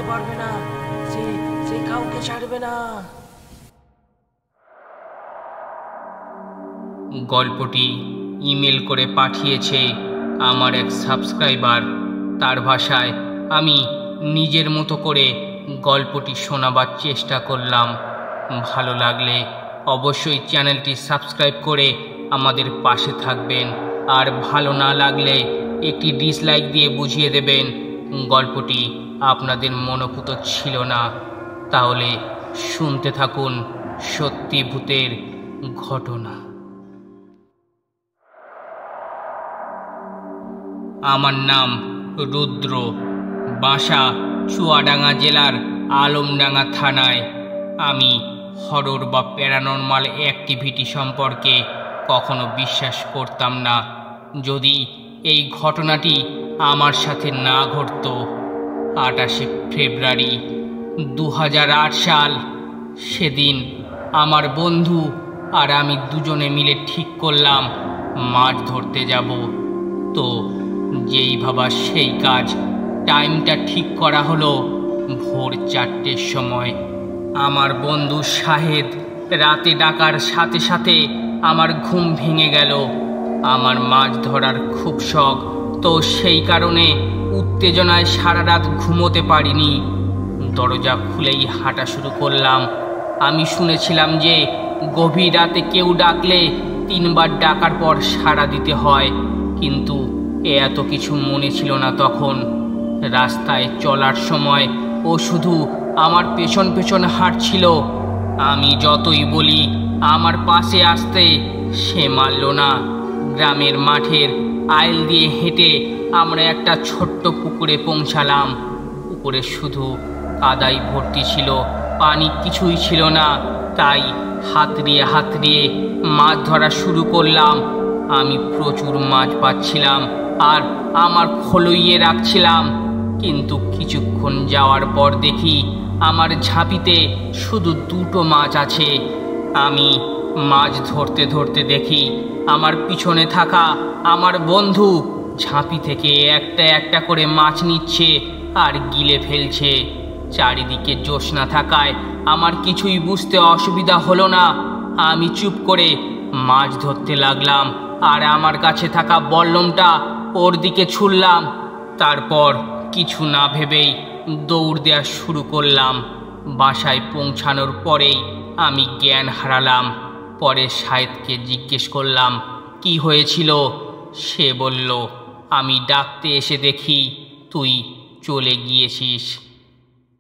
পারবে না, সে সে কাউকে ছাড়বে না। গল্পটি ইমেল করে পাঠিয়েছে আমার এক সাবস্ক্রাইবার। তার ভাষায় আমি নিজের মতো করে গল্পটি শোনাবার চেষ্টা করলাম। ভালো লাগলে অবশ্যই চ্যানেলটি সাবস্ক্রাইব করে আমাদের পাশে থাকবেন, আর ভালো না লাগলে একটি ডিসলাইক দিয়ে বুঝিয়ে দেবেন গল্পটি আপনাদের মনোপুত ছিল না। তাহলে শুনতে থাকুন সত্যি ভূতের ঘটনা। আমার নাম রুদ্র, বাসা চুয়াডাঙ্গা জেলার আলমডাঙ্গা থানায়। আমি হরর বা প্যারানর্মাল অ্যাক্টিভিটি সম্পর্কে কখনো বিশ্বাস করতাম না, যদি এই ঘটনাটি আমার সাথে না ঘটতো। 28শে ফেব্রুয়ারি 2008 সাল। সেদিন আমার বন্ধু আর আমি দুজনে মিলে ঠিক করলাম মাছ ধরতে যাব। তো যেই ভাবা সেই কাজ। টাইমটা ঠিক করা হলো ভোর 4টের সময়। আমার বন্ধু শাহেদ রাতে ডাকার সাথে সাথে আমার ঘুম ভেঙে গেল। আমার মাছ ধরার খুব শখ, তো সেই কারণে উত্তেজনায় সারা রাত ঘুমোতে পারিনি। দরজা খুলেই হাঁটা শুরু করলাম। আমি শুনেছিলাম যে গভীর রাতে কেউ ডাকলে 3বার ডাকার পর সাড়া দিতে হয়, কিন্তু এত কিছু মনে ছিল না তখন। রাস্তায় চলার সময় ও শুধু আমার পেছন পেছন হাঁটছিল। আমি যতই বলি আমার পাশে আসতে, সে মানল না। গ্রামের মাঠের আইল দিয়ে হেঁটে আমরা একটা ছোট্ট পুকুরে পৌঁছালাম। পুকুরে শুধু কাদাই ভর্তি ছিল, পানি কিছুই ছিল না। তাই হাতড়িয়ে হাতড়িয়ে মাছ ধরা শুরু করলাম। আমি প্রচুর মাছ পাচ্ছিলাম আর আমার খলইয়ে রাখছিলাম, কিন্তু কিছুক্ষণ যাওয়ার পর দেখি আমার ঝাঁপিতে শুধু 2টো মাছ আছে। আমি মাছ ধরতে ধরতে দেখি আমার পিছনে থাকা আমার বন্ধু ঝাঁপি থেকে একটা একটা করে মাছ নিচ্ছে আর গিলে ফেলছে। চারিদিকে জ্যোৎস্না থাকায় আমার কিছুই বুঝতে অসুবিধা হলো না। আমি চুপ করে মাছ ধরতে লাগলাম আর আমার কাছে থাকা বল্লমটা ওর দিকে ছুড়লাম। তারপর কিছু না ভেবেই দৌড় দেওয়া শুরু করলাম। বাসায় পৌঁছানোর পরেই আমি জ্ঞান হারালাম। পরে শাহেদকে জিজ্ঞেস করলাম কি হয়েছিল। সে বলল, আমি ডাকতে এসে দেখি তুই চলে গিয়েছিস।